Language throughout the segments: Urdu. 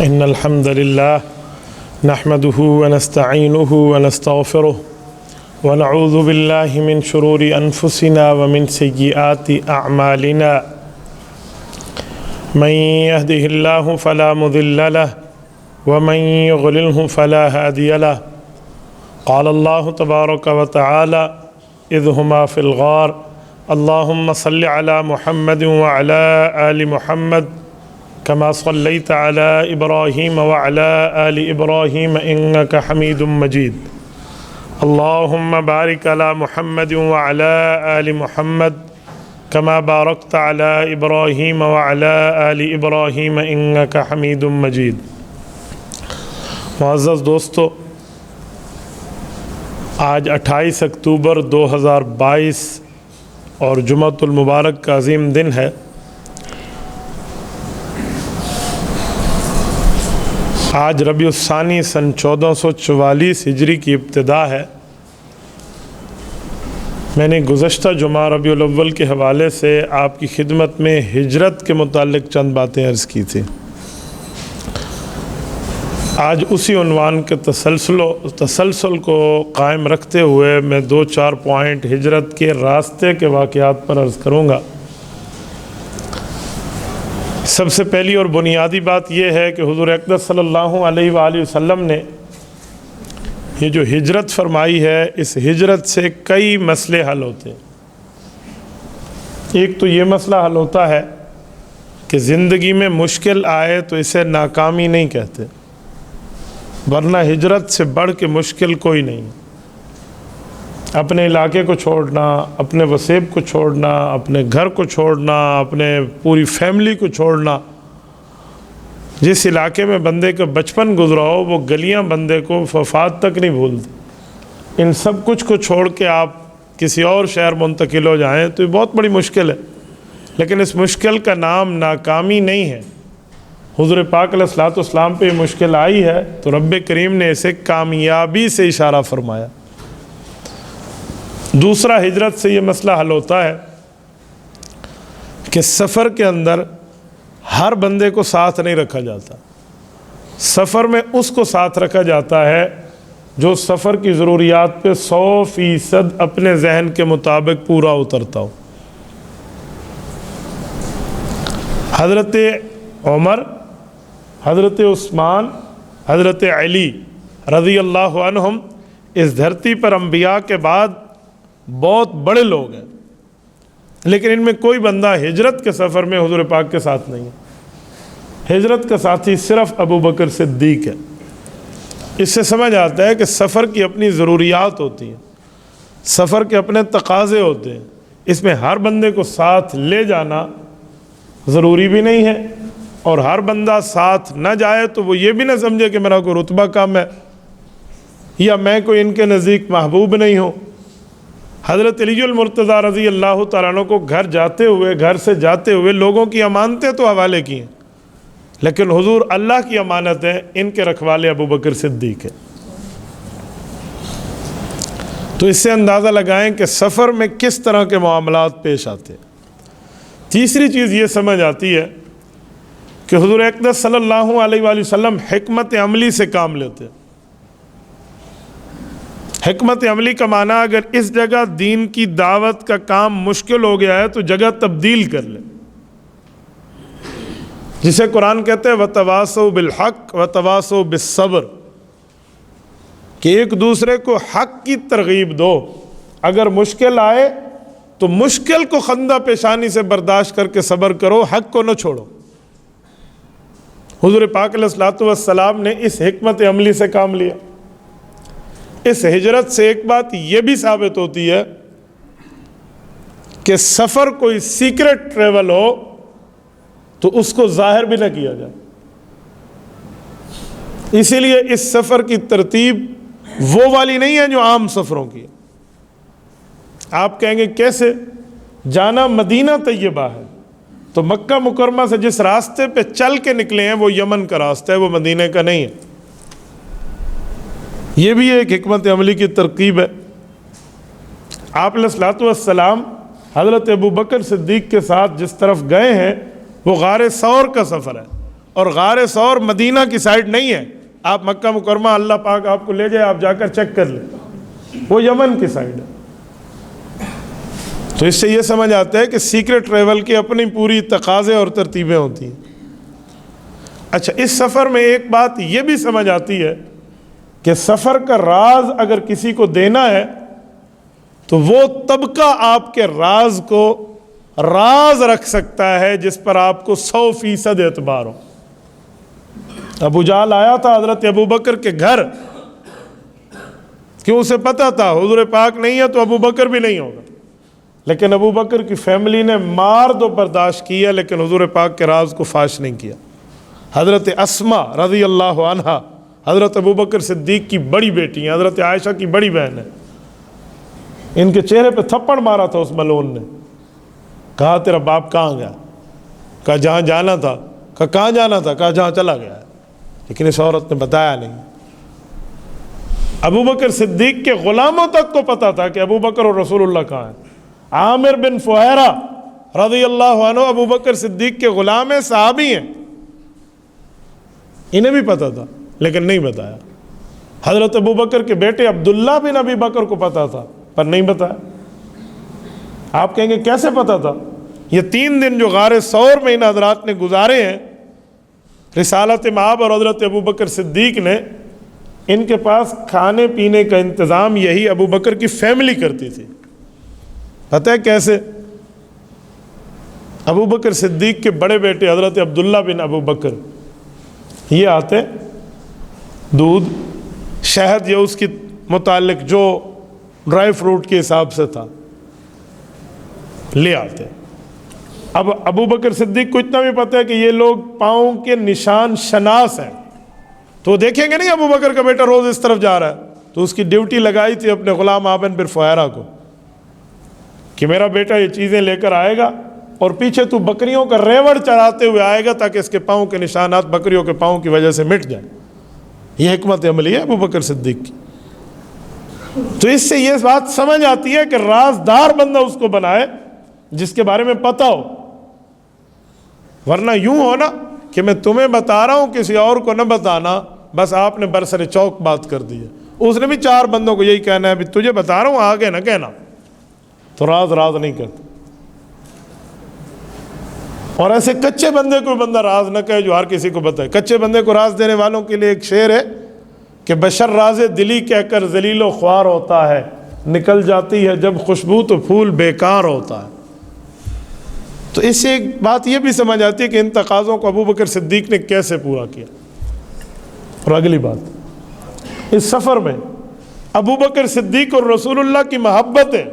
إن الحمد لله نحمده ونستعينه ونستغفره ونعوذ بالله من شرور أنفسنا ومن سيئات أعمالنا من يهده الله فلا مضل له ومن يضلله فلا هادي له قال الله تبارك وتعالى إذ هما في الغار اللهم صل على محمد وعلى آل محمد كما صليت على إبراهيم وعلى آل إبراهيم إنك حميد مجيد اللهم بارك على محمد وعلى آل محمد كما باركت على إبراهيم وعلى آل إبراهيم إنك حميد مجيد۔ معزز دوستو، آج 28 اکتوبر 2022 اور جمعۃ المبارک کا عظیم دن ہے۔ آج ربیع الثانی سن 1444 ہجری کی ابتدا ہے۔ میں نے گزشتہ جمعہ ربیع الاول کے حوالے سے آپ کی خدمت میں ہجرت کے متعلق چند باتیں عرض کی تھی۔ آج اسی عنوان کے تسلسل کو قائم رکھتے ہوئے میں 2-4 پوائنٹ ہجرت کے راستے کے واقعات پر عرض کروں گا۔ سب سے پہلی اور بنیادی بات یہ ہے کہ حضور اقدس صلی اللہ علیہ وآلہ وسلم نے یہ جو ہجرت فرمائی ہے، اس ہجرت سے کئی مسئلے حل ہوتے ہیں۔ ایک تو یہ مسئلہ حل ہوتا ہے کہ زندگی میں مشکل آئے تو اسے ناکامی نہیں کہتے، ورنہ ہجرت سے بڑھ کے مشکل کوئی نہیں۔ اپنے علاقے کو چھوڑنا، اپنے وسیب کو چھوڑنا، اپنے گھر کو چھوڑنا، اپنے پوری فیملی کو چھوڑنا۔ جس علاقے میں بندے کا بچپن گزرا ہو وہ گلیاں بندے کو وفات تک نہیں بھولتی۔ ان سب کچھ کو چھوڑ کے آپ کسی اور شہر منتقل ہو جائیں تو یہ بہت بڑی مشکل ہے، لیکن اس مشکل کا نام ناکامی نہیں ہے۔ حضور پاک علیہ الصلوۃ والسلام پہ یہ مشکل آئی ہے تو رب کریم نے اسے کامیابی سے اشارہ فرمایا۔ دوسرا، ہجرت سے یہ مسئلہ حل ہوتا ہے کہ سفر کے اندر ہر بندے کو ساتھ نہیں رکھا جاتا۔ سفر میں اس کو ساتھ رکھا جاتا ہے جو سفر کی ضروریات پہ 100% اپنے ذہن کے مطابق پورا اترتا ہو۔ حضرت عمر، حضرت عثمان، حضرت علی رضی اللہ عنہم اس دھرتی پر انبیاء کے بعد بہت بڑے لوگ ہیں، لیکن ان میں کوئی بندہ ہجرت کے سفر میں حضور پاک کے ساتھ نہیں ہے۔ ہجرت کا ساتھی صرف ابو بکر صدیق ہے۔ اس سے سمجھ آتا ہے کہ سفر کی اپنی ضروریات ہوتی ہیں، سفر کے اپنے تقاضے ہوتے ہیں، اس میں ہر بندے کو ساتھ لے جانا ضروری بھی نہیں ہے، اور ہر بندہ ساتھ نہ جائے تو وہ یہ بھی نہ سمجھے کہ میرا کوئی رتبہ کم ہے یا میں کوئی ان کے نزدیک محبوب نہیں ہوں۔ حضرت علی المرتضیٰ رضی اللہ تعالیٰ عنہ کو گھر سے جاتے ہوئے لوگوں کی امانتیں تو حوالے کی ہیں، لیکن حضور اللہ کی امانتیں ان کے رکھوالے ابو بکر صدیق ہیں۔ تو اس سے اندازہ لگائیں کہ سفر میں کس طرح کے معاملات پیش آتے ہیں۔ تیسری چیز یہ سمجھ آتی ہے کہ حضور اقدس صلی اللہ علیہ وآلہ وسلم حکمت عملی سے کام لیتے ہیں۔ حکمت عملی کا معنی اگر اس جگہ دین کی دعوت کا کام مشکل ہو گیا ہے تو جگہ تبدیل کر لیں، جسے قرآن کہتے ہیں وَتَوَاصَوْا بِالْحَقِّ وَتَوَاصَوْا بِالصَّبْرِ، کہ ایک دوسرے کو حق کی ترغیب دو۔ اگر مشکل آئے تو مشکل کو خندہ پیشانی سے برداشت کر کے صبر کرو، حق کو نہ چھوڑو۔ حضور پاک علیہ الصلوۃ والسلام نے اس حکمت عملی سے کام لیا۔ اس ہجرت سے ایک بات یہ بھی ثابت ہوتی ہے کہ سفر کوئی سیکرٹ ٹریول ہو تو اس کو ظاہر بھی نہ کیا جائے۔ اسی لیے اس سفر کی ترتیب وہ والی نہیں ہے جو عام سفروں کی ہے۔ آپ کہیں گے کیسے؟ جانا مدینہ طیبہ ہے تو مکہ مکرمہ سے جس راستے پہ چل کے نکلے ہیں وہ یمن کا راستہ ہے، وہ مدینہ کا نہیں ہے۔ یہ بھی ایک حکمت عملی کی ترکیب ہے۔ آپ علیہ الصلوۃ والسلام حضرت ابو بکر صدیق کے ساتھ جس طرف گئے ہیں وہ غار ثور کا سفر ہے، اور غار ثور مدینہ کی سائڈ نہیں ہے، آپ مکہ مکرمہ اللہ پاک آپ کو لے جائے، آپ جا کر چیک کر لیں، وہ یمن کی سائڈ ہے۔ تو اس سے یہ سمجھ آتا ہے کہ سیکرٹ ٹریول کی اپنی پوری تقاضے اور ترتیبیں ہوتی ہیں۔ اچھا، اس سفر میں ایک بات یہ بھی سمجھ آتی ہے کہ سفر کا راز اگر کسی کو دینا ہے تو وہ طبقہ آپ کے راز کو راز رکھ سکتا ہے جس پر آپ کو 100% اعتبار ہو۔ ابو جہل آیا تھا حضرت ابو بکر کے گھر، کیوں؟ اسے پتا تھا حضور پاک نہیں ہے تو ابو بکر بھی نہیں ہوگا، لیکن ابو بکر کی فیملی نے مار تو برداشت کیا لیکن حضور پاک کے راز کو فاش نہیں کیا۔ حضرت اسما رضی اللہ عنہا حضرت ابو بکر صدیق کی بڑی بیٹی ہیں، حضرت عائشہ کی بڑی بہن ہے، ان کے چہرے پہ تھپڑ مارا تھا اس ملعون نے، کہا تیرا باپ کہاں گیا؟ کہا جہاں جانا تھا۔ کہا کہاں جانا تھا؟ کہا جہاں چلا گیا ہے، لیکن اس عورت نے بتایا نہیں۔ ابو بکر صدیق کے غلاموں تک کو پتا تھا کہ ابو بکر اور رسول اللہ کہاں ہیں۔ عامر بن فہیرہ رضی اللہ عنہ ابو بکر صدیق کے غلام ہیں، صحابی ہیں، انہیں بھی پتا تھا لیکن نہیں بتایا۔ حضرت ابو بکر کے بیٹے عبداللہ بن ابی بکر کو پتا تھا پر نہیں بتایا۔ آپ کہیں گے کیسے پتا تھا؟ یہ 3 دن جو غار ثور میں ان حضرات نے گزارے ہیں رسالت مآب اور حضرت ابو بکر صدیق نے، ان کے پاس کھانے پینے کا انتظام یہی ابو بکر کی فیملی کرتی تھی۔ پتہ ہے کیسے؟ ابو بکر صدیق کے بڑے بیٹے حضرت عبداللہ بن ابو بکر یہ آتے، دودھ شہد یا اس کی متعلق جو ڈرائی فروٹ کے حساب سے تھا لے آتے۔ اب ابو بکر صدیق کو اتنا بھی پتہ ہے کہ یہ لوگ پاؤں کے نشان شناس ہیں، تو دیکھیں گے نہیں ابو بکر کا بیٹا روز اس طرف جا رہا ہے، تو اس کی ڈیوٹی لگائی تھی اپنے غلام عامر بن فہیرہ کو کہ میرا بیٹا یہ چیزیں لے کر آئے گا اور پیچھے تو بکریوں کا ریوڑ چڑھاتے ہوئے آئے گا تاکہ اس کے پاؤں کے نشانات بکریوں کے پاؤں کی وجہ سے مٹ جائیں۔ یہ حکمت عملی ہے ابو بکر صدیق کی۔ تو اس سے یہ بات سمجھ آتی ہے کہ رازدار بندہ اس کو بنائے جس کے بارے میں پتہ ہو، ورنہ یوں ہو نا کہ میں تمہیں بتا رہا ہوں کسی اور کو نہ بتانا، بس آپ نے برسر چوک بات کر دی ہے۔ اس نے بھی 4 بندوں کو یہی کہنا ہے بھی تجھے بتا رہا ہوں آگے نہ کہنا، تو راز نہیں کہتا۔ اور ایسے کچے بندے کو بندہ راز نہ کہے جو ہر کسی کو بتائے۔ کچے بندے کو راز دینے والوں کے لیے ایک شعر ہے کہ بشر راز دلی کہہ کر ذلیل و خوار ہوتا ہے، نکل جاتی ہے جب خوشبو تو پھول بیکار ہوتا ہے۔ تو اس سے ایک بات یہ بھی سمجھ آتی ہے کہ ان تقاضوں کو ابو بکر صدیق نے کیسے پورا کیا۔ اور اگلی بات، اس سفر میں ابو بکر صدیق اور رسول اللہ کی محبت ہے،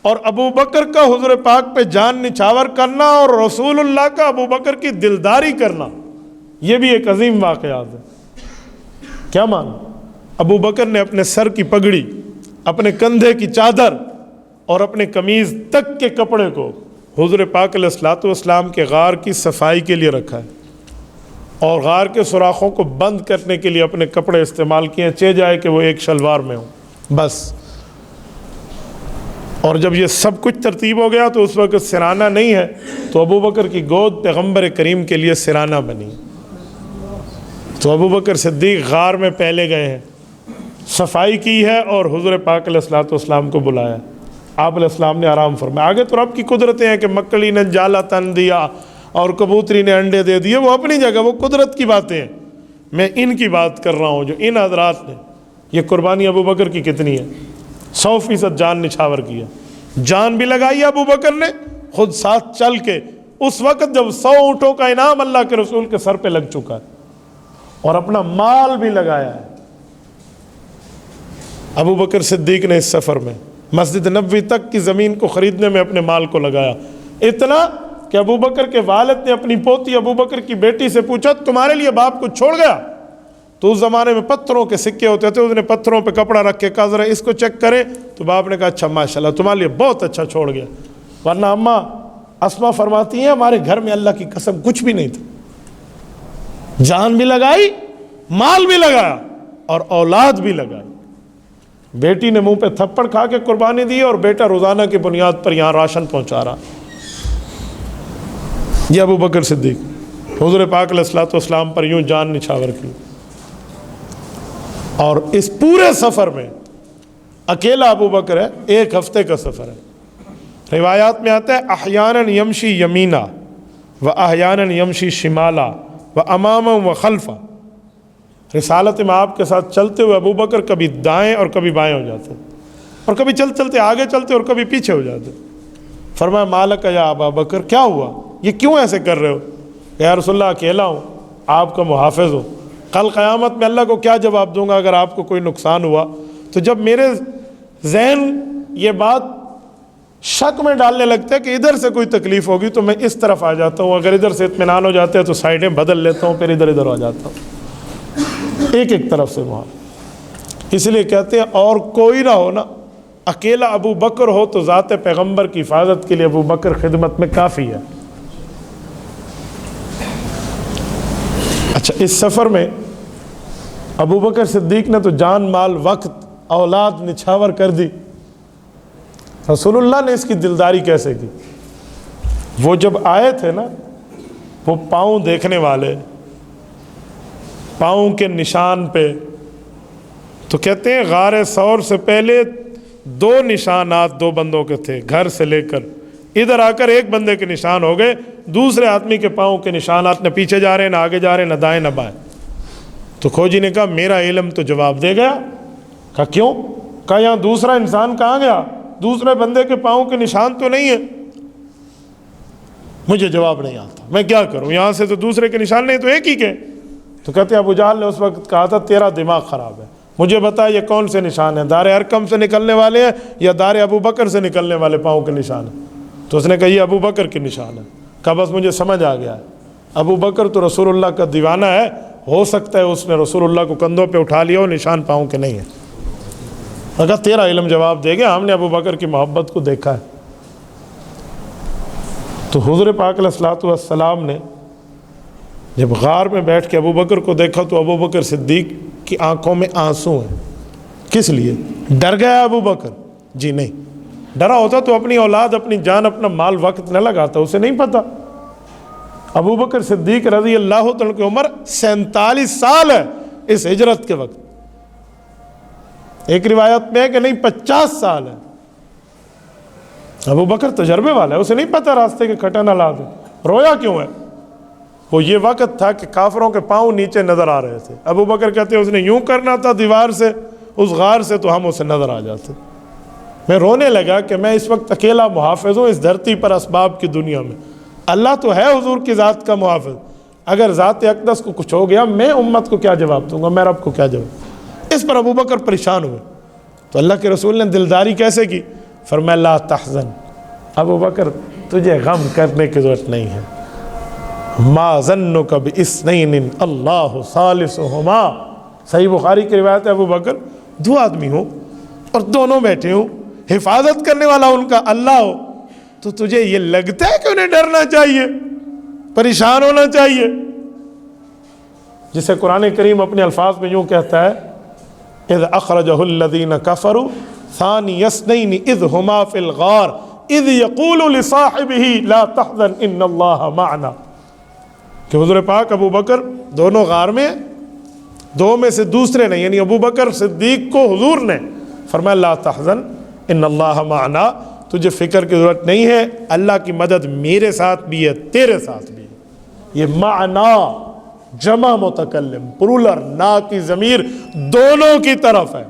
اور ابو بکر کا حضور پاک پہ جان نچھاور کرنا اور رسول اللہ کا ابو بکر کی دلداری کرنا، یہ بھی ایک عظیم واقعات ہے۔ کیا مانا؟ ابو بکر نے اپنے سر کی پگڑی، اپنے کندھے کی چادر اور اپنے قمیض تک کے کپڑے کو حضور پاک علیہ الصلوۃ والسلام کے غار کی صفائی کے لیے رکھا ہے، اور غار کے سوراخوں کو بند کرنے کے لیے اپنے کپڑے استعمال کیے، چہ جائے کہ وہ ایک شلوار میں ہوں بس۔ اور جب یہ سب کچھ ترتیب ہو گیا تو اس وقت سرانہ نہیں ہے، تو ابو بکر کی گود پیغمبر کریم کے لیے سرانہ بنی۔ تو ابو بکر صدیق غار میں پہلے گئے ہیں، صفائی کی ہے اور حضور پاک علیہ الصلوۃ والسلام کو بلایا۔ آپ علیہ السلام نے آرام فرمایا۔ آگے تو رب کی قدرتیں ہیں کہ مکڑی نے جالا تن دیا اور کبوتری نے انڈے دے دیے، وہ اپنی جگہ، وہ قدرت کی باتیں ہیں۔ میں ان کی بات کر رہا ہوں جو ان حضرات نے، یہ قربانی ابو بکر کی کتنی ہے؟ 100% جان نچھاور کیا، جان بھی لگائی ابو بکر نے خود ساتھ چل کے، اس وقت جب 100 اونٹوں کا انعام اللہ کے رسول کے سر پہ لگ چکا ہے، اور اپنا مال بھی لگایا ہے۔ ابو بکر صدیق نے اس سفر میں مسجد نبوی تک کی زمین کو خریدنے میں اپنے مال کو لگایا، اتنا کہ ابو بکر کے والد نے اپنی پوتی ابو بکر کی بیٹی سے پوچھا تمہارے لیے باپ کو چھوڑ گیا؟ تو اس زمانے میں پتھروں کے سکے ہوتے تھے، اس نے پتھروں پہ کپڑا رکھ کے کہا ذرا اس کو چیک کریں، تو باپ نے کہا اچھا ماشاءاللہ تمہارے لیے بہت اچھا چھوڑ گیا۔ ورنہ اماں اسما فرماتی ہیں ہمارے گھر میں اللہ کی قسم کچھ بھی نہیں تھا، جان بھی لگائی، مال بھی لگایا اور اولاد بھی لگائی۔ بیٹی نے منہ پہ تھپڑ کھا کے قربانی دی اور بیٹا روزانہ کی بنیاد پر یہاں راشن پہنچا رہا۔ یہ ابو بکر صدیق۔ حضور پاک علیہ الصلوۃ والسلام پر یوں جان نچھاور کی، اور اس پورے سفر میں اکیلا ابو بکر ہے، 1 ہفتے کا سفر ہے۔ روایات میں آتا ہے احیاناً یمشی یمینا و احیاناً یمشی شمالا و اماما و خلفا۔ رسالت میں آپ کے ساتھ چلتے ہوئے ابو بکر کبھی دائیں اور کبھی بائیں ہو جاتے، اور کبھی چلتے چلتے آگے چلتے اور کبھی پیچھے ہو جاتے۔ فرمایا مالک یا ابا بکر، کیا ہوا، یہ کیوں ایسے کر رہے ہو؟ یا رسول اللہ اکیلا ہوں، آپ کا محافظ ہو، کل قیامت میں اللہ کو کیا جواب دوں گا اگر آپ کو کوئی نقصان ہوا؟ تو جب میرے ذہن یہ بات شک میں ڈالنے لگتا ہے کہ ادھر سے کوئی تکلیف ہوگی تو میں اس طرف آ جاتا ہوں، اگر ادھر سے اطمینان ہو جاتے ہیں تو سائڈیں بدل لیتا ہوں، پھر ادھر آ جاتا ہوں، ایک طرف سے وہاں۔ اس لیے کہتے ہیں اور کوئی نہ ہو نا، اکیلا ابو بکر ہو تو ذات پیغمبر کی حفاظت کے لیے ابو بکر خدمت میں کافی ہے۔ اچھا، اس سفر میں ابو بکر صدیق نے تو جان مال وقت اولاد نچھاور کر دی، رسول اللہ نے اس کی دلداری کیسے کی؟ وہ جب آئے تھے نا، وہ پاؤں دیکھنے والے، پاؤں کے نشان پہ، تو کہتے ہیں غار ثور سے پہلے 2 نشانات 2 بندوں کے تھے، گھر سے لے کر ادھر آ کر ایک بندے کے نشان ہو گئے، دوسرے آدمی کے پاؤں کے نشانات نہ پیچھے جا رہے ہیں، نہ آگے جا رہے ہیں، نہ دائیں نہ بائیں۔ تو کھوجی نے کہا میرا علم تو جواب دے گیا۔ کہا کیوں؟ کہا یہاں دوسرا انسان کہاں گیا؟ دوسرے بندے کے پاؤں کے نشان تو نہیں ہے۔ مجھے جواب نہیں آتا، میں کیا کروں، یہاں سے تو دوسرے کے نشان نہیں، تو ایک ہی کے۔ تو کہتے ہیں ابو جہل نے اس وقت کہا تھا تیرا دماغ خراب ہے، مجھے بتا یہ کون سے نشان ہیں، دار ارقم سے نکلنے والے ہیں یا دار ابو بکر سے نکلنے والے پاؤں کے نشان ہیں؟ تو اس نے کہا یہ ابو بکر کے نشان ہے۔ کہا بس مجھے سمجھ آ گیا ہے، ابو بکر تو رسول اللہ کا دیوانہ ہے، ہو سکتا ہے اس نے رسول اللہ کو کندھوں پہ اٹھا لیا ہو، نشان پاؤں کے نہیں ہیں۔ کہا تیرا علم جواب دے گا، ہم نے ابو بکر کی محبت کو دیکھا ہے۔ تو حضور پاک علیہ الصلوۃ والسلام نے جب غار میں بیٹھ کے ابو بکر کو دیکھا تو ابو بکر صدیق کی آنکھوں میں آنسو ہیں۔ کس لیے؟ ڈر گیا ابو بکر؟ جی نہیں، ڈرا ہوتا تو اپنی اولاد، اپنی جان، اپنا مال وقت نہ لگاتا، اسے نہیں پتا۔ ابو بکر صدیق رضی اللہ تعالیٰ کی عمر 47 سال ہے اس ہجرت کے وقت، ایک روایت میں ہے کہ نہیں 50 سال ہے۔ ابو بکر تجربے والا ہے، اسے نہیں پتا راستے کے کھٹا نہ لا دے۔ رویا کیوں ہے؟ وہ یہ وقت تھا کہ کافروں کے پاؤں نیچے نظر آ رہے تھے۔ ابو بکر کہتے ہیں اس نے یوں کرنا تھا دیوار سے، اس غار سے، تو ہم اسے نظر آ جاتے۔ میں رونے لگا کہ میں اس وقت اکیلا محافظ ہوں اس دھرتی پر، اسباب کی دنیا میں۔ اللہ تو ہے حضور کی ذات کا محافظ، اگر ذات اقدس کو کچھ ہو گیا میں امت کو کیا جواب دوں گا، میں رب کو کیا جواب؟ اس پر ابو بکر پریشان ہوئے۔ تو اللہ کے رسول نے دلداری کیسے کی؟ فرمایا لا تحزن، ابو بکر تجھے غم کرنے کی ضرورت نہیں ہے۔ ما ظنک باثنین اللہ ثالثہما، صحیح بخاری کی روایت ہے، ابو بکر 2 آدمی ہوں اور دونوں بیٹھے ہوں، حفاظت کرنے والا ان کا اللہ ہو، تو تجھے یہ لگتا ہے کہ انہیں ڈرنا چاہیے، پریشان ہونا چاہیے؟ جسے قرآن کریم اپنے الفاظ میں یوں کہتا ہے اذ اخرجہ الذین کفروا ثانی اثنین اذ ہما فی الغار اذ یقول لصاحبہ لا تحزن ان اللہ معنا، کہ حضور پاک ابو بکر دونوں غار میں، 2 میں سے دوسرے نے، یعنی ابو بکر صدیق کو حضور نے فرمایا لا تحزن ان اللہ معنا، تجھے فکر کی ضرورت نہیں ہے، اللہ کی مدد میرے ساتھ بھی ہے، تیرے ساتھ بھی ہے۔ یہ معنا جمع متکلم، پرولر، نا کی ضمیر دونوں کی طرف ہے،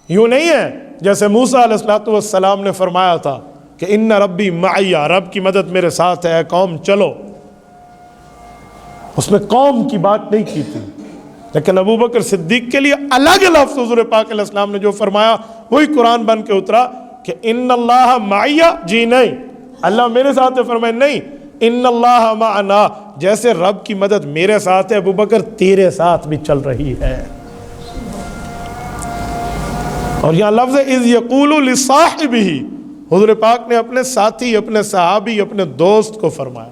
یوں نہیں ہے جیسے موسیٰ علیہ السلام نے فرمایا تھا کہ ان ربی معی، رب کی مدد میرے ساتھ ہے، اے قوم چلو۔ اس میں قوم کی بات نہیں کی تھی، لیکن ابو بکر صدیق کے لیے الگ لفظ حضور پاک علیہ السلام نے جو فرمایا وہی قرآن بن کے اترا کہ ان اللہ معی، جی نہیں اللہ میرے ساتھ ہے، فرمائے نہیں ان اللہ معنا، جیسے رب کی مدد میرے ساتھ ہے ابو بکر تیرے ساتھ بھی چل رہی ہے۔ اور یہاں لفظ اذ یقول لصاحبہ، حضور پاک نے اپنے ساتھی، اپنے صحابی، اپنے دوست کو فرمایا۔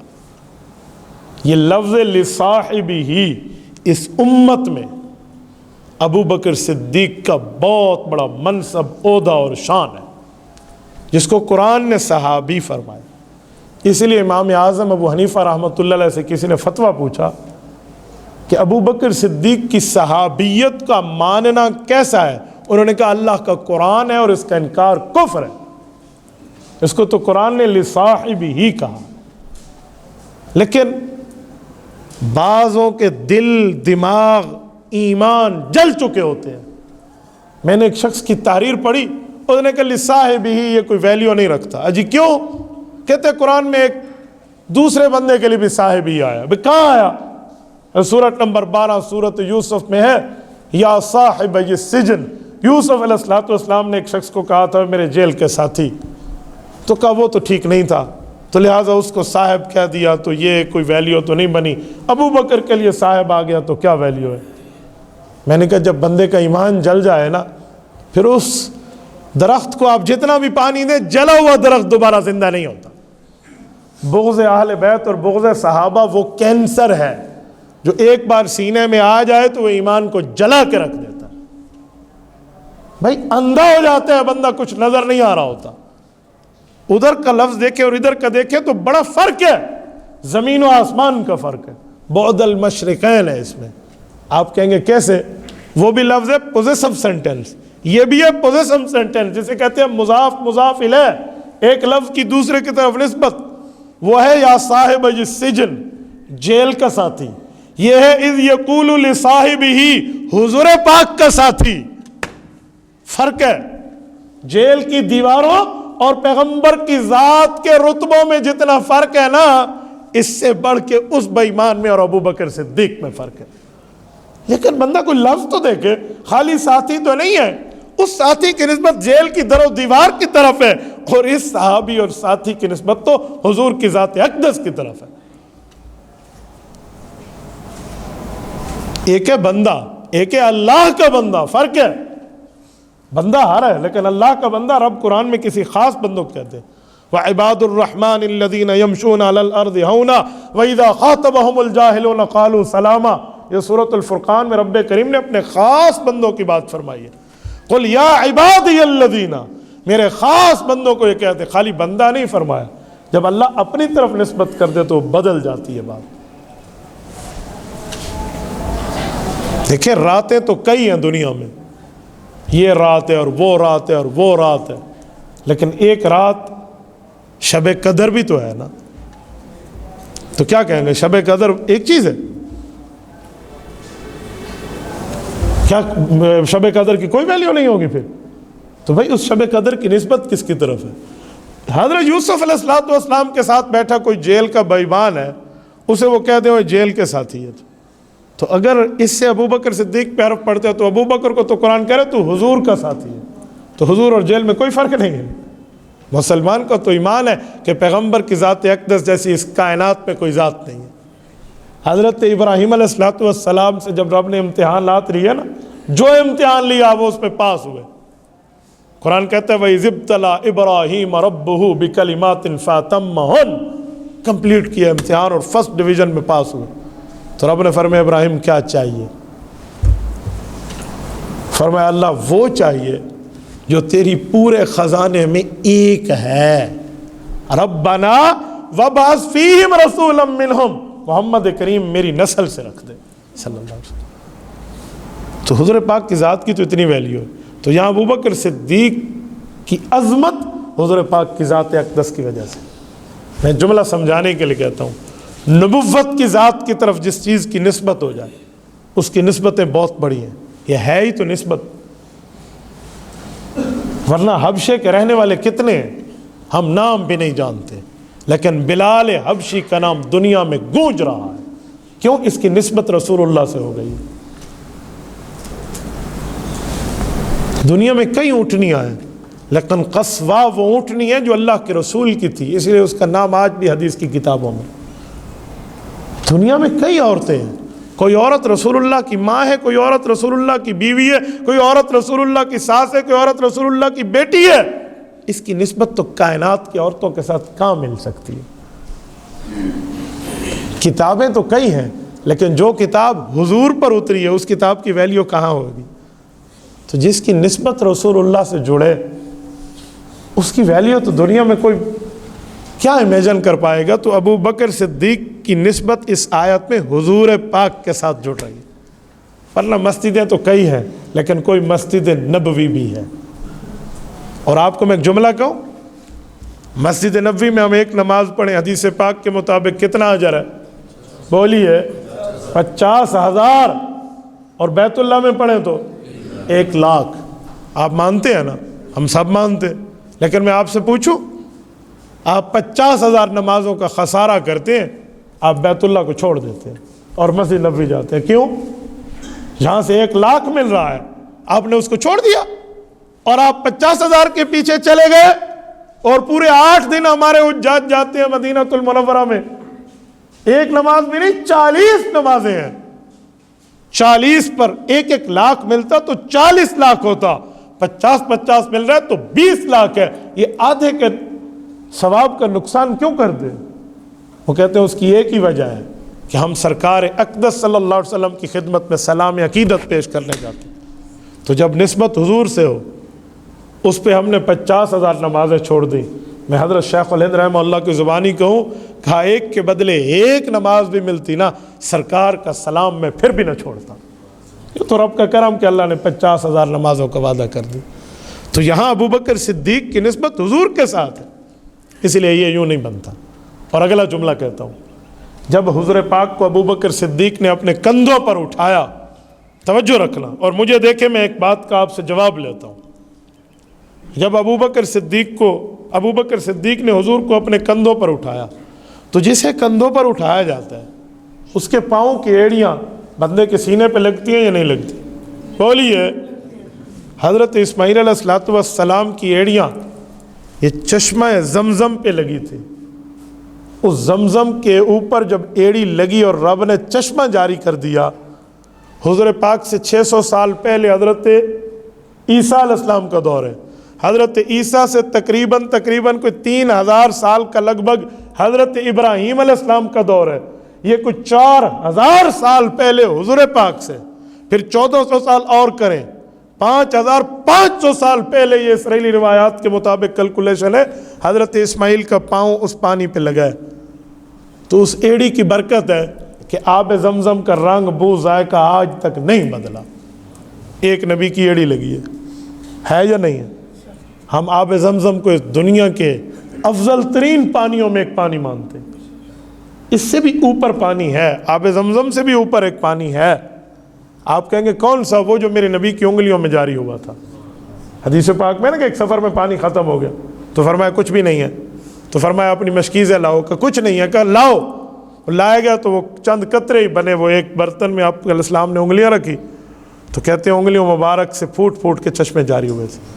یہ لفظ لصاحبہ اس امت میں ابو بکر صدیق کا بہت بڑا منصب، عہدہ اور شان ہے، جس کو قرآن نے صحابی فرمایا۔ اسی لیے امام اعظم ابو حنیفہ رحمۃ اللہ علیہ سے کسی نے فتویٰ پوچھا کہ ابو بکر صدیق کی صحابیت کا ماننا کیسا ہے؟ انہوں نے کہا اللہ کا قرآن ہے اور اس کا انکار کفر ہے. اس کو تو قرآن نے لصاحبہ ہی کہا. لیکن بعضوں کے دل، دماغ، ایمان جل چکے ہوتے ہیں. میں نے ایک شخص کی تحریر پڑھی، اس نے کہا لصاحبہ ہی، یہ کوئی ویلیو نہیں رکھتا. اجی کیوں؟ کہتے قرآن میں ایک دوسرے بندے کے لیے بھی صاحب ہی آیا. بھئی کہاں آیا؟ سورت نمبر 12 سورت یوسف میں ہے، یا صاحب السجن. یوسف علیہ السلام نے ایک شخص کو کہا تھا میرے جیل کے ساتھی، تو کہا وہ تو ٹھیک نہیں تھا، تو لہٰذا اس کو صاحب کہہ دیا، تو یہ کوئی ویلیو تو نہیں بنی. ابو بکر کے لیے صاحب آ گیا تو کیا ویلیو ہے؟ میں نے کہا جب بندے کا ایمان جل جائے نا، پھر اس درخت کو آپ جتنا بھی پانی دیں، جلا ہوا درخت دوبارہ زندہ نہیں ہوتا. بغض اہل بیت اور بغض صحابہ وہ کینسر ہے جو ایک بار سینے میں آ جائے تو وہ ایمان کو جلا کے رکھ دیتا ہے. بھائی اندھا ہو جاتا ہے بندہ، کچھ نظر نہیں آ رہا ہوتا. ادھر کا لفظ دیکھے اور ادھر کا دیکھے تو بڑا فرق ہے، زمین و آسمان کا فرق ہے. بعد المشرقین ہے اس میں. آپ کہیں گے کیسے؟ وہ بھی لفظ ہے پوزیسو سینٹینس، یہ بھی ہے پوزیسو سینٹینس، جسے کہتے ہیں مضاف مضاف الیہ، ایک لفظ کی دوسرے کی طرف نسبت. وہ ہے یا صاحب السجن، جیل کا ساتھی. یہ ہے اذ یقول لصاحبہ، حضور پاک کا ساتھی. فرق ہے. جیل کی دیواروں اور پیغمبر کی ذات کے رتبوں میں جتنا فرق ہے نا، اس سے بڑھ کے اس بے ایمان میں اور ابو بکر صدیق میں فرق ہے. لیکن بندہ کوئی لفظ تو دیکھے، خالی ساتھی تو نہیں ہے. اس ساتھی کی نسبت جیل کی در و دیوار کی طرف ہے، اور اس صحابی اور ساتھی کی نسبت تو حضور کی ذات اقدس کی طرف ہے. ایک ہے بندہ، ایک ہے اللہ کا بندہ. فرق ہے. بندہ ہر ہے، لیکن اللہ کا بندہ رب قرآن میں کسی خاص بندوں کو کہتے ہیں. وعباد الرحمن الذین یمشون علی الارض ہونا واذا خاطبهم الجاہلون قالوا سلاما. یہ سورۃ الفرقان میں رب کریم نے اپنے خاص بندوں کی بات فرمائی ہے. قل یا عبادی الذین، میرے خاص بندوں کو یہ کہتے. خالی بندہ نہیں فرمایا. جب اللہ اپنی طرف نسبت کر دے تو بدل جاتی ہے بات. دیکھیں راتیں تو کئی ہیں دنیا میں، یہ رات ہے اور وہ رات ہے اور وہ رات ہے، لیکن ایک رات شب قدر بھی تو ہے نا. تو کیا کہیں گے شب قدر ایک چیز ہے؟ کیا شب قدر کی کوئی ویلیو نہیں ہوگی پھر؟ تو بھائی اس شب قدر کی نسبت کس کی طرف ہے؟ حضرت یوسف علیہ السلام کے ساتھ بیٹھا کوئی جیل کا بے ایمان ہے، اسے وہ کہہ دیں وہ جیل کے ساتھی ہے. تو اگر اس سے ابو بکر صدیق پہ حرف پڑتے تو ابو بکر کو تو قرآن کہہ رہے تو حضور کا ساتھی ہے. تو حضور اور جیل میں کوئی فرق نہیں ہے. مسلمان کا تو ایمان ہے کہ پیغمبر کی ذات اقدس جیسی اس کائنات میں کوئی ذات نہیں ہے. حضرت ابراہیم علیہ السلام سے جب رب نے امتحانات لیے نا، جو امتحان لیا وہ اس پہ پاس ہوئے. قرآن کہتا ہے وَإِذِ ابْتَلَىٰ إِبْرَاهِيمَ رَبُّهُ بِكَلِمَاتٍ فَأَتَمَّهُنَّ، کمپلیٹ کیا امتحان اور فرسٹ ڈویژن میں پاس ہوئے. تو رب نے فرمایا ابراہیم کیا چاہیے؟ فرمایا اللہ وہ چاہیے جو تیری پورے خزانے میں ایک ہے. ربنا وابعث فیہم رسولا منہم، محمد کریم میری نسل سے رکھ دے صلی اللہ علیہ وسلم. تو حضور پاک کی ذات کی تو اتنی ویلیو ہے. تو یہاں ابو بکر صدیق کی عظمت حضور پاک کی ذات اقدس کی وجہ سے. میں جملہ سمجھانے کے لیے کہتا ہوں، نبوت کی ذات کی طرف جس چیز کی نسبت ہو جائے اس کی نسبتیں بہت بڑی ہیں. یہ ہے ہی تو نسبت، ورنہ حبشے کے رہنے والے کتنے ہیں ہم نام بھی نہیں جانتے، لیکن بلال حبشی کا نام دنیا میں گونج رہا ہے. کیوں؟ اس کی نسبت رسول اللہ سے ہو گئی. دنیا میں کئی اونٹنیاں ہیں، لیکن قصوہ وہ اونٹنی ہے جو اللہ کے رسول کی تھی، اس لیے اس کا نام آج بھی حدیث کی کتابوں میں. دنیا میں کئی عورتیں ہیں، کوئی عورت رسول اللہ کی ماں ہے، کوئی عورت رسول اللہ کی بیوی ہے، کوئی عورت رسول اللہ کی ساس ہے، کوئی عورت رسول اللہ کی بیٹی ہے. اس کی نسبت تو کائنات کی عورتوں کے ساتھ کہاں مل سکتی ہے؟ کتابیں تو کئی ہیں، لیکن جو کتاب حضور پر اتری ہے اس کتاب کی ویلیو کہاں ہوگی؟ تو جس کی نسبت رسول اللہ سے جڑے اس کی ویلیو تو دنیا میں کوئی کیا امیجن کر پائے گا؟ تو ابو بکر صدیق کی نسبت اس آیت میں حضور پاک کے ساتھ جڑ رہی ہے، ورنہ مسجدیں تو کئی ہیں لیکن کوئی مسجد نبوی بھی ہے۔ اور آپ کو میں ایک جملہ کہوں، مسجد نبوی میں ہم ایک نماز پڑھیں، حدیث پاک کے مطابق کتنا اجر ہے؟ بولیے 50,000، اور بیت اللہ میں پڑھیں تو 1,00,000۔ آپ مانتے ہیں نا؟ ہم سب مانتے، لیکن میں آپ سے پوچھوں، آپ 50,000 نمازوں کا خسارہ کرتے ہیں، آپ بیت اللہ کو چھوڑ دیتے ہیں اور مسجد نبوی جاتے ہیں، کیوں؟ جہاں سے 1,00,000 مل رہا ہے آپ نے اس کو چھوڑ دیا، اور آپ 50,000 کے پیچھے چلے گئے، اور پورے 8 دن ہمارے حجاج جاتے ہیں مدینہ المنورہ میں، ایک نماز بھی نہیں 40 نمازیں ہیں، 40 پر 1,00,000 ملتا تو 40,00,000 ہوتا، 50 مل رہا ہے تو 20,00,000 ہے، یہ آدھے کے ثواب کا نقصان کیوں کر دے؟ وہ کہتے ہیں اس کی ایک ہی وجہ ہے کہ ہم سرکار اقدس صلی اللہ علیہ وسلم کی خدمت میں سلام عقیدت پیش کرنے جاتے ہیں، تو جب نسبت حضور سے ہو اس پہ ہم نے 50,000 نمازیں چھوڑ دی۔ میں حضرت شیخ الہند رحمہ اللہ کی زبانی کہوں، کہا ایک کے بدلے ایک نماز بھی ملتی نا، سرکار کا سلام میں پھر بھی نہ چھوڑتا۔ یہ تو رب کا کرم کہ اللہ نے 50,000 نمازوں کا وعدہ کر دی۔ تو یہاں ابو بکر صدیق کی نسبت حضور کے ساتھ ہے، اس لیے یہ یوں نہیں بنتا۔ اور اگلا جملہ کہتا ہوں، جب حضور پاک کو ابو بکر صدیق نے اپنے کندھوں پر اٹھایا، توجہ رکھنا اور مجھے دیکھیں میں ایک بات کا آپ سے جواب لیتا ہوں، جب ابو بکر صدیق نے حضور کو اپنے کندھوں پر اٹھایا، تو جسے کندھوں پر اٹھایا جاتا ہے اس کے پاؤں کی ایڑیاں بندے کے سینے پہ لگتی ہیں یا نہیں لگتی؟ بولیے۔ حضرت اسماعیل علیہ السلام کی ایڑیاں یہ چشمہ زمزم پہ لگی تھی، اس زمزم کے اوپر جب ایڑی لگی اور رب نے چشمہ جاری کر دیا، حضور پاک سے 600 سال پہلے حضرت عیسیٰ علیہ السلام کا دور ہے، حضرت عیسیٰ سے تقریباً کوئی 3,000 سال کا لگ بھگ حضرت ابراہیم علیہ السلام کا دور ہے، یہ کوئی 4,000 سال پہلے حضور پاک سے، پھر 1,400 سال اور کریں، 5,500 سال پہلے، یہ اسرائیلی روایات کے مطابق کیلکولیشن ہے، حضرت اسماعیل کا پاؤں اس پانی پہ لگا ہے۔ تو اس ایڑی کی برکت ہے کہ آب زمزم کا رنگ بو ذائقہ آج تک نہیں بدلا، ایک نبی کی ایڑی لگی ہے یا نہیں ہے؟ ہم آب زمزم کو اس دنیا کے افضل ترین پانیوں میں ایک پانی مانتے ہیں، اس سے بھی اوپر پانی ہے، آب زمزم سے بھی اوپر ایک پانی ہے۔ آپ کہیں گے کون سا؟ وہ جو میرے نبی کی انگلیوں میں جاری ہوا تھا۔ حدیث پاک میں نا کہ ایک سفر میں پانی ختم ہو گیا تو فرمایا کچھ بھی نہیں ہے، تو فرمایا اپنی مشکیزیں لاؤ، کہ کچھ نہیں ہے، کہا لاؤ، لایا گیا تو وہ چند قطرے ہی بنے، وہ ایک برتن میں آپ علیہ السلام نے انگلیاں رکھی تو کہتے ہیں انگلیوں مبارک سے پھوٹ پھوٹ کے چشمے جاری ہوئے تھے۔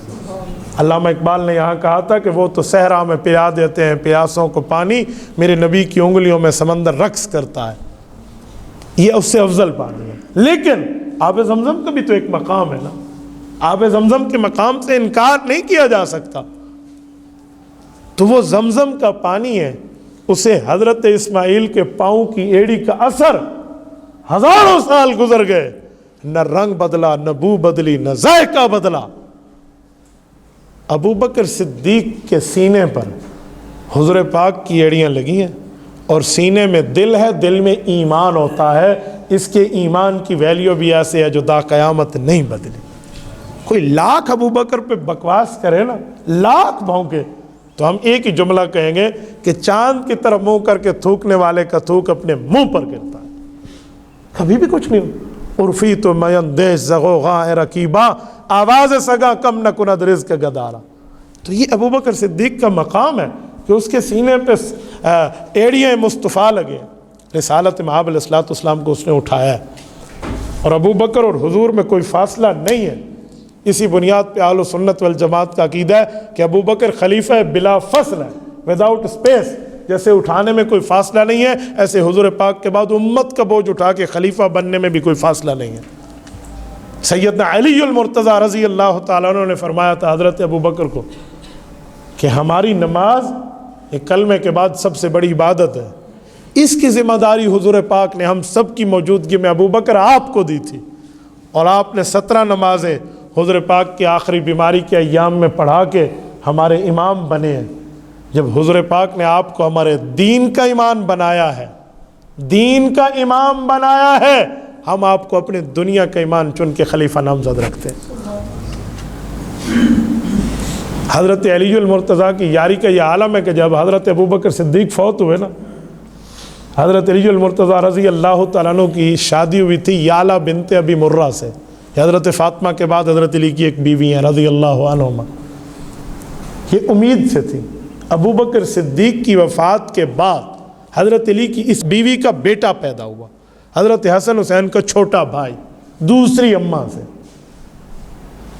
علامہ اقبال نے یہاں کہا تھا کہ وہ تو صحرا میں پیا دیتے ہیں پیاسوں کو پانی، میرے نبی کی انگلیوں میں سمندر رقص کرتا ہے، یہ اس سے افضل پانی ہے۔ لیکن آب زمزم کا بھی تو ایک مقام ہے نا، آب زمزم کے مقام سے انکار نہیں کیا جا سکتا۔ تو وہ زمزم کا پانی ہے، اسے حضرت اسماعیل کے پاؤں کی ایڑی کا اثر، ہزاروں سال گزر گئے، نہ رنگ بدلا، نہ بو بدلی، نہ ذائقہ بدلا۔ ابو بکر صدیق کے سینے پر حضور پاک کی ایڑیاں لگی ہیں، اور سینے میں دل ہے، دل میں ایمان ہوتا ہے، اس کے ایمان کی ویلیو بھی ایسے ہے جو دا قیامت نہیں بدلی۔ کوئی لاکھ ابو بکر پہ بکواس کرے نا، لاکھ بھونکے، تو ہم ایک ہی جملہ کہیں گے کہ چاند کی طرف منہ کر کے تھوکنے والے کا تھوک اپنے منہ پر گرتا ہے، کبھی بھی کچھ نہیں۔ عرفی تو مین دیش زغوغاں رکیبا، آواز سگا کم نہ کند رزق گدارا۔ تو یہ ابو بکر صدیق کا مقام ہے کہ اس کے سینے پہ ایڑیاں مصطفیٰ لگے، رسالت مآب علیہ السلام کو اس نے اٹھایا ہے، اور ابو بکر اور حضور میں کوئی فاصلہ نہیں ہے۔ اسی بنیاد پہ اہل سنت والجماعت کا عقیدہ ہے کہ ابو بکر خلیفہ بلا فصل ہے، وداؤٹ اسپیس، جیسے اٹھانے میں کوئی فاصلہ نہیں ہے، ایسے حضور پاک کے بعد امت کا بوجھ اٹھا کے خلیفہ بننے میں بھی کوئی فاصلہ نہیں ہے۔ سیدنا علی المرتضیٰ رضی اللہ تعالیٰ عنہ نے فرمایا تھا حضرت ابو بکر کو کہ ہماری نماز ایک کلمے کے بعد سب سے بڑی عبادت ہے، اس کی ذمہ داری حضور پاک نے ہم سب کی موجودگی میں ابو بکر آپ کو دی تھی، اور آپ نے 17 نمازیں حضور پاک کی آخری بیماری کے ایام میں پڑھا کے ہمارے امام بنے ہیں۔ جب حضور پاک نے آپ کو ہمارے دین کا امام بنایا ہے، دین کا امام بنایا ہے، ہم آپ کو اپنے دنیا کا امام چن کے خلیفہ نامزد رکھتے ہیں۔ حضرت علی المرتضیٰ کی یاری کا یہ عالم ہے کہ جب حضرت ابوبکر صدیق فوت ہوئے نا، حضرت علی المرتضیٰ رضی اللہ تعالیٰ عنہ کی شادی ہوئی تھی یالا بنت ابی مرہ سے، حضرت فاطمہ کے بعد حضرت علی کی ایک بیوی ہیں رضی اللہ عنہما۔ یہ امید سے تھی ابوبکر صدیق کی وفات کے بعد حضرت علی کی اس بیوی کا بیٹا پیدا ہوا، حضرت حسن حسین کا چھوٹا بھائی دوسری اماں سے۔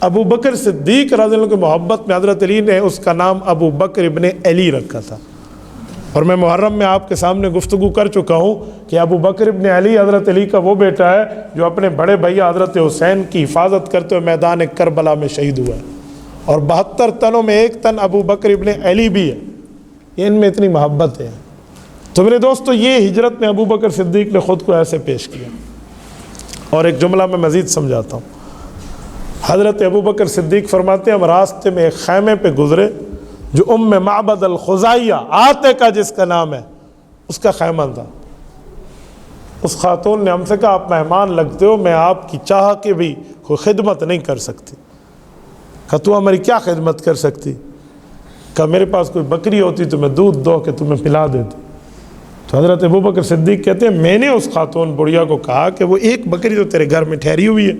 ابو بکر صدیق رضی اللہ عنہ کی محبت میں حضرت علی نے اس کا نام ابو بکر ابن علی رکھا تھا، اور میں محرم میں آپ کے سامنے گفتگو کر چکا ہوں کہ ابو بکر ابن علی حضرت علی کا وہ بیٹا ہے جو اپنے بڑے بھائی حضرت حسین کی حفاظت کرتے ہوئے میدان کربلا میں شہید ہوا ہے، اور 72 تنوں میں ایک تن ابو بکر ابن علی بھی ہے۔ یہ ان میں اتنی محبت ہے۔ تو میرے دوستو، یہ ہجرت میں ابو بکر صدیق نے خود کو ایسے پیش کیا۔ اور ایک جملہ میں مزید سمجھاتا ہوں۔ حضرت ابو بکر صدیق فرماتے ہیں ہم راستے میں ایک خیمے پہ گزرے جو ام معبد الخزائیہ عاتقہ جس کا نام ہے اس کا خیمہ تھا۔ اس خاتون نے ہم سے کہا آپ مہمان لگتے ہو، میں آپ کی چاہ کے بھی کوئی خدمت نہیں کر سکتی۔ کہا تو ہماری کیا خدمت کر سکتی؟ کہا میرے پاس کوئی بکری ہوتی تو میں دودھ دو کے تمہیں پلا دیتی۔ تو حضرت ابو بکر صدیق کہتے ہیں میں نے اس خاتون بڑھیا کو کہا کہ وہ ایک بکری تو تیرے گھر میں ٹھہری ہوئی ہے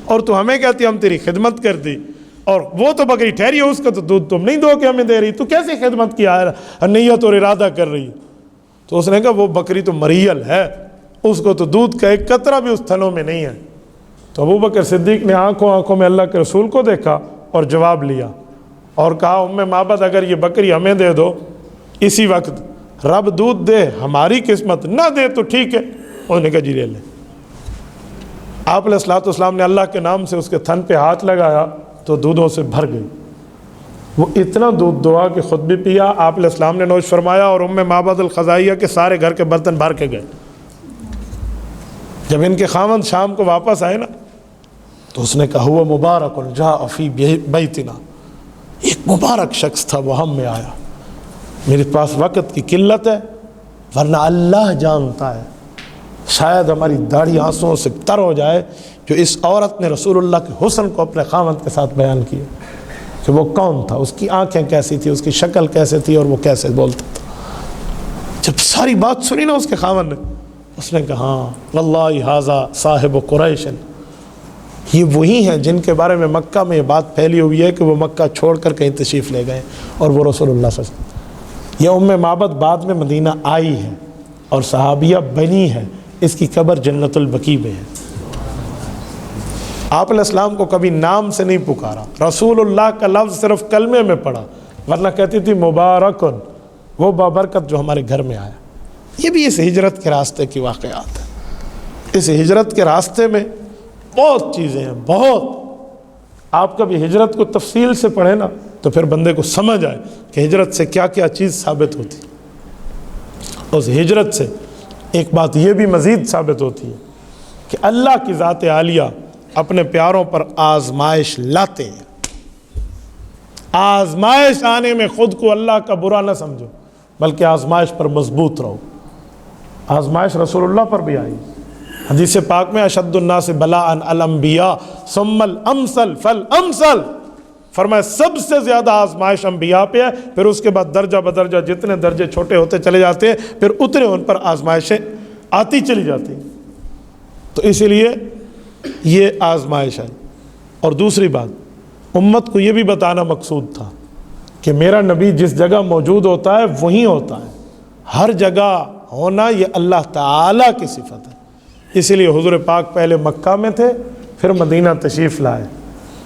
اور تو ہمیں کہتی ہم تیری خدمت کرتی، اور وہ تو بکری ٹھہری ہے اس کا تو دودھ تم نہیں دو کے ہمیں دے رہی، تو کیسے خدمت کی نیت اور ارادہ کر رہی ہے؟ تو اس نے کہا وہ بکری تو مریل ہے، اس کو تو دودھ کا ایک قطرہ بھی اس تھنوں میں نہیں ہے۔ تو ابو بکر صدیق نے آنکھوں میں اللہ کے رسول کو دیکھا اور جواب لیا اور کہا ام معبد اگر یہ بکری ہمیں دے دو اسی وقت، رب دودھ دے ہماری قسمت نہ دے تو ٹھیک ہے۔ انہوں نے کہا جی لے لیں۔ آپ علیہ الصلوۃ والسلام نے اللہ کے نام سے اس کے تھن پہ ہاتھ لگایا تو دودھوں سے بھر گئی۔ وہ اتنا دودھ دعا کہ خود بھی پیا، آپ علیہ السلام نے نوش فرمایا، اور ام معبد الخزائیہ کے سارے گھر کے برتن بھر کے گئے۔ جب ان کے خاوند شام کو واپس آئے نا تو اس نے کہا ہوا مبارک جاء فی بیتنا، ایک مبارک شخص تھا وہ ہم میں آیا، میرے پاس وقت کی قلت ہے ورنہ اللہ جانتا ہے شاید ہماری داڑھی آنسوؤں سے تر ہو جائے جو اس عورت نے رسول اللہ کے حسن کو اپنے خاوند کے ساتھ بیان کیا کہ وہ کون تھا، اس کی آنکھیں کیسی تھی، اس کی شکل کیسے تھی اور وہ کیسے بولتا تھا۔ جب ساری بات سنی نا اس کے خاوند نے، اس نے کہا ہاں واللہ ھذا صاحب قریش، یہ وہی ہیں جن کے بارے میں مکہ میں یہ بات پھیلی ہوئی ہے کہ وہ مکہ چھوڑ کر کہیں تشریف لے گئے اور وہ رسول اللہ صلی اللہ علیہ وسلم۔ یہ ام معبد بعد میں مدینہ آئی ہے اور صحابیہ بنی ہے، اس کی قبر جنت البقیع میں ہے۔ آپ علیہ السلام کو کبھی نام سے نہیں پکارا، رسول اللہ کا لفظ صرف کلمے میں پڑھا، ورنہ کہتی تھی مبارکن، وہ بابرکت جو ہمارے گھر میں آیا۔ یہ بھی اس ہجرت کے راستے کی واقعات ہے۔ اس ہجرت کے راستے میں بہت چیزیں ہیں، بہت۔ آپ کبھی ہجرت کو تفصیل سے پڑھیں نا تو پھر بندے کو سمجھ آئے کہ ہجرت سے کیا کیا چیز ثابت ہوتی۔ اس ہجرت سے ایک بات یہ بھی مزید ثابت ہوتی ہے کہ اللہ کی ذات عالیہ اپنے پیاروں پر آزمائش لاتے ہیں۔ آزمائش آنے میں خود کو اللہ کا برا نہ سمجھو، بلکہ آزمائش پر مضبوط رہو۔ آزمائش رسول اللہ پر بھی آئی۔ حدیث پاک میں اشد الناس بلاء الانبیاء ثم الامثل فالامثل، فرمایا سب سے زیادہ آزمائش انبیاء پہ ہے، پھر اس کے بعد درجہ بدرجہ جتنے درجے چھوٹے ہوتے چلے جاتے ہیں پھر اتنے ان پر آزمائشیں آتی چلی جاتی ہیں۔ تو اسی لیے یہ آزمائش ہے۔ اور دوسری بات، امت کو یہ بھی بتانا مقصود تھا کہ میرا نبی جس جگہ موجود ہوتا ہے وہیں ہوتا ہے، ہر جگہ ہونا یہ اللہ تعالیٰ کی صفت ہے۔ اسی لیے حضور پاک پہلے مکہ میں تھے پھر مدینہ تشریف لائے،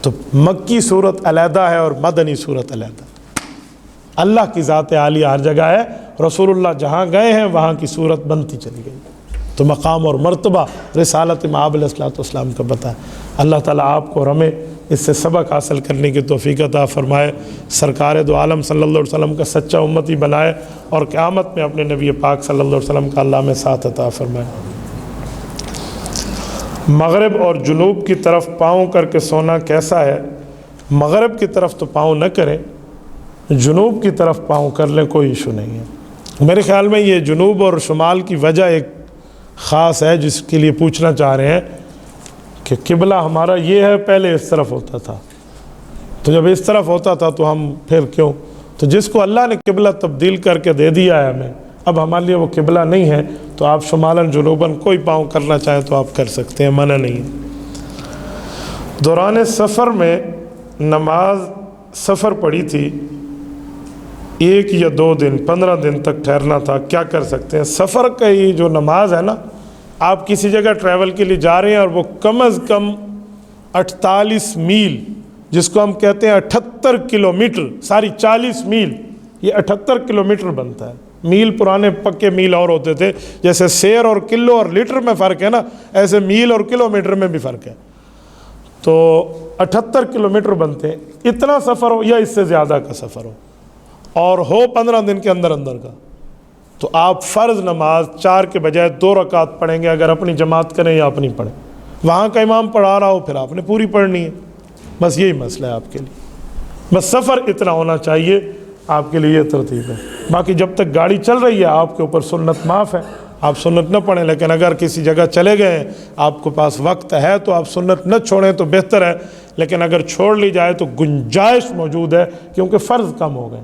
تو مکی صورت علیحدہ ہے اور مدنی صورت علیحدہ۔ اللہ کی ذات عالیہ ہر جگہ ہے، رسول اللہ جہاں گئے ہیں وہاں کی صورت بنتی چلی گئی، تو مقام اور مرتبہ رسالت مآب علیہ الصلوۃ والسلام کا بتایا۔ اللہ تعالیٰ آپ کو اور ہمیں اس سے سبق حاصل کرنے کی توفیق عطا فرمائے، سرکار دو عالم صلی اللہ علیہ وسلم کا سچا امتی بنائے، اور قیامت میں اپنے نبی پاک صلی اللہ علیہ وسلم کا اللہ میں ساتھ عطا فرمائے۔ مغرب اور جنوب کی طرف پاؤں کر کے سونا کیسا ہے؟ مغرب کی طرف تو پاؤں نہ کریں، جنوب کی طرف پاؤں کر لیں، کوئی ایشو نہیں ہے۔ میرے خیال میں یہ جنوب اور شمال کی وجہ ایک خاص ہے جس کے لیے پوچھنا چاہ رہے ہیں کہ قبلہ ہمارا یہ ہے، پہلے اس طرف ہوتا تھا، تو جب اس طرف ہوتا تھا تو ہم پھر کیوں؟ تو جس کو اللہ نے قبلہ تبدیل کر کے دے دیا ہے ہمیں، اب ہمارے لیے وہ قبلہ نہیں ہے، تو آپ شمالاً جنوباً کوئی پاؤں کرنا چاہیں تو آپ کر سکتے ہیں، منع نہیں ہے۔ دوران سفر میں نماز سفر پڑھی تھی، 1 یا 2 دن 15 دن تک ٹھہرنا تھا، کیا کر سکتے ہیں؟ سفر کا ہی جو نماز ہے نا، آپ کسی جگہ ٹریول کے لیے جا رہے ہیں اور وہ کم از کم 48 میل، جس کو ہم کہتے ہیں 78 کلومیٹر، ساری 40 میل، یہ 78 کلومیٹر بنتا ہے۔ میل پرانے پکے میل اور ہوتے تھے، جیسے سیر اور کلو اور لیٹر میں فرق ہے نا، ایسے میل اور کلومیٹر میں بھی فرق ہے، تو 78 کلومیٹر بنتے ہیں۔ اتنا سفر ہو یا اس سے زیادہ کا سفر ہو اور ہو 15 دن کے اندر کا، تو آپ فرض نماز 4 کے بجائے 2 رکعت پڑھیں گے، اگر اپنی جماعت کریں یا اپنی پڑھیں۔ وہاں کا امام پڑھا رہا ہو پھر آپ نے پوری پڑھنی ہے، بس یہی مسئلہ ہے آپ کے لیے، بس سفر اتنا ہونا چاہیے آپ کے لیے، یہ ترتیب ہے۔ باقی جب تک گاڑی چل رہی ہے آپ کے اوپر سنت معاف ہے، آپ سنت نہ پڑھیں، لیکن اگر کسی جگہ چلے گئے ہیں، آپ کے پاس وقت ہے تو آپ سنت نہ چھوڑیں تو بہتر ہے، لیکن اگر چھوڑ لی جائے تو گنجائش موجود ہے، کیونکہ فرض کم ہو گئے،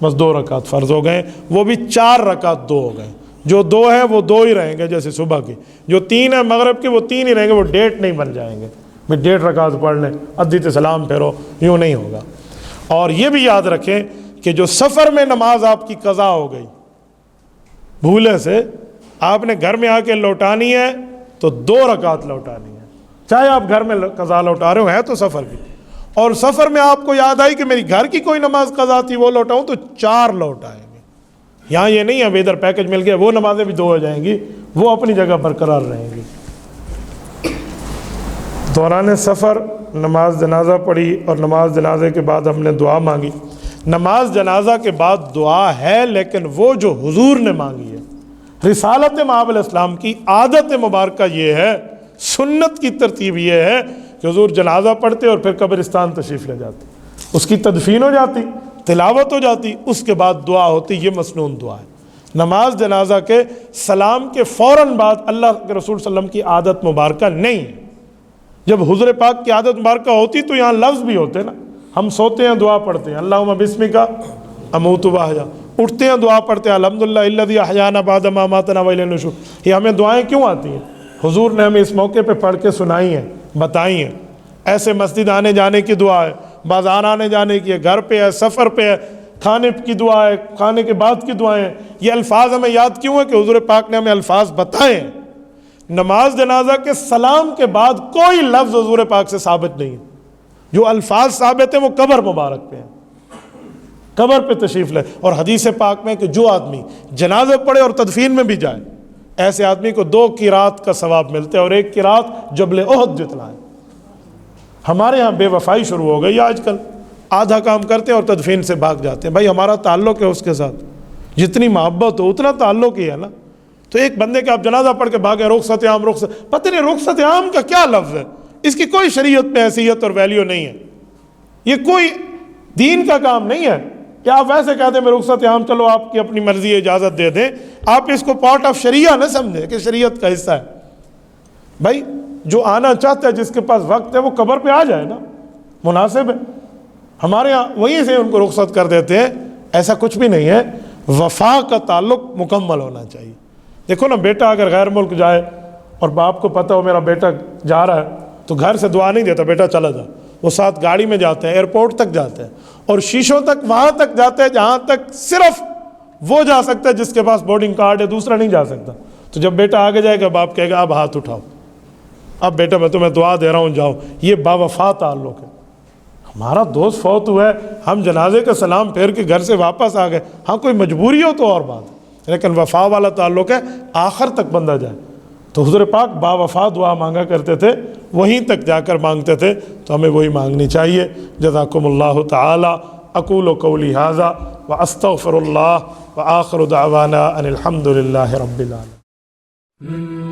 بس 2 رکعت فرض ہو گئے، وہ بھی 4 رکعت 2 ہو گئے، جو 2 ہیں وہ 2 ہی رہیں گے، جیسے صبح کی جو 3 ہیں مغرب کے وہ 3 ہی رہیں گے، وہ 1.5 نہیں بن جائیں گے، میں 1.5 رکعت پڑھ لیں، ادھی تے سلام پھیرو، یوں نہیں ہوگا۔ اور یہ بھی یاد رکھیں کہ جو سفر میں نماز آپ کی قضا ہو گئی بھولے سے، آپ نے گھر میں آ کے لوٹانی ہے تو 2 رکعت لوٹانی ہے، چاہے آپ گھر میں قضا لوٹا رہے ہو، ہے تو سفر بھی، اور سفر میں آپ کو یاد آئی کہ میری گھر کی کوئی نماز قضا تھی وہ لوٹاؤں تو 4 لوٹائیں گے۔ یہاں یہ نہیں ہے اب ادھر پیکج مل گیا، وہ نمازیں بھی 2 ہو جائیں گی، وہ اپنی جگہ برقرار رہیں گی۔ دوران سفر نماز جنازہ پڑھی اور نماز جنازے کے بعد ہم نے دعا مانگی۔ نماز جنازہ کے بعد دعا ہے، لیکن وہ جو حضور نے مانگی ہے، رسالت مآب علیہ السلام کی عادت مبارکہ یہ ہے، سنت کی ترتیب یہ ہے کہ حضور جنازہ پڑھتے اور پھر قبرستان تشریف لے جاتے، اس کی تدفین ہو جاتی، تلاوت ہو جاتی، اس کے بعد دعا ہوتی، یہ مسنون دعا ہے۔ نماز جنازہ کے سلام کے فوراً بعد اللہ کے رسول صلی اللہ علیہ وسلم کی عادت مبارکہ نہیں ہے۔ جب حضور پاک کی عادت مبارکہ ہوتی تو یہاں لفظ بھی ہوتے نا، ہم سوتے ہیں دعا پڑھتے ہیں اللہم بسمک اموت و احیا، اٹھتے ہیں دعا پڑھتے ہیں الحمدللہ الذی احیانا بعد ما اماتنا والیہ النشور۔ یہ ہمیں دعائیں کیوں آتی ہیں؟ حضور نے ہمیں اس موقع پہ پڑھ کے سنائی ہیں، بتائی ہیں۔ ایسے مسجد آنے جانے کی دعا ہے، بازار آنے جانے کی ہے، گھر پہ ہے، سفر پہ ہے، کھانے کی دعا ہے، کھانے کے بعد کی دعائیں ہیں۔ یہ الفاظ ہمیں یاد کیوں ہیں؟ کہ حضور پاک نے ہمیں الفاظ بتائے ہیں۔ نماز جنازہ کے سلام کے بعد کوئی لفظ حضور پاک سے ثابت نہیں ہے، جو الفاظ ثابت ہیں وہ قبر مبارک پہ ہیں، قبر پہ تشریف لے۔ اور حدیث پاک میں کہ جو آدمی جنازہ پڑھے اور تدفین میں بھی جائے، ایسے آدمی کو 2 قرات کا ثواب ملتے ہیں، اور 1 قرات جبل احد جتنا ہے۔ ہمارے ہاں بے وفائی شروع ہو گئی آج کل، آدھا کام کرتے ہیں اور تدفین سے بھاگ جاتے ہیں۔ بھائی ہمارا تعلق ہے اس کے ساتھ، جتنی محبت ہو اتنا تعلق ہی ہے نا۔ تو ایک بندے کے آپ جنازہ پڑھ کے بھاگے، رخصت عام، رخصت، پتہ نہیں رخصت عام کا کیا لفظ ہے، اس کی کوئی شریعت میں حیثیت اور ویلیو نہیں ہے، یہ کوئی دین کا کام نہیں ہے کہ آپ ویسے کہتے ہیں میں رخصت عام، چلو آپ کی اپنی مرضی اجازت دے دیں، آپ اس کو پارٹ آف شریعہ نہ سمجھیں کہ شریعت کا حصہ ہے۔ بھائی جو آنا چاہتا ہے، جس کے پاس وقت ہے، وہ قبر پہ آ جائے نا، مناسب ہے۔ ہمارے ہاں وہیں سے ان کو رخصت کر دیتے ہیں، ایسا کچھ بھی نہیں ہے۔ وفا کا تعلق مکمل ہونا چاہیے۔ دیکھو نا، بیٹا اگر غیر ملک جائے اور باپ کو پتہ ہو میرا بیٹا جا رہا ہے، تو گھر سے دعا نہیں دیتا بیٹا چلا جا، وہ ساتھ گاڑی میں جاتے ہیں، ایئرپورٹ تک جاتے ہیں، اور شیشوں تک وہاں تک جاتے ہیں جہاں تک صرف وہ جا سکتا ہے جس کے پاس بورڈنگ کارڈ ہے، دوسرا نہیں جا سکتا۔ تو جب بیٹا آگے جائے گا، باپ کہے گا اب ہاتھ اٹھاؤ، اب بیٹا میں تمہیں دعا دے رہا ہوں، جاؤ۔ یہ باوفا تعلق ہے۔ ہمارا دوست فوت ہوا ہے، ہم جنازے کا سلام پھیر کے گھر سے واپس آ گئے، ہاں کوئی مجبوری ہو تو اور بات ہے، لیکن وفا والا تعلق ہے، آخر تک بندہ جائے۔ تو حضور پاک باوفا دعا مانگا کرتے تھے، وہیں تک جا کر مانگتے تھے، تو ہمیں وہی مانگنی چاہیے۔ جزاکم اللہ تعالی۔ اقول قولی ھذا واستغفر اللہ وآخر دعوانا ان الحمد للہ رب العالمین۔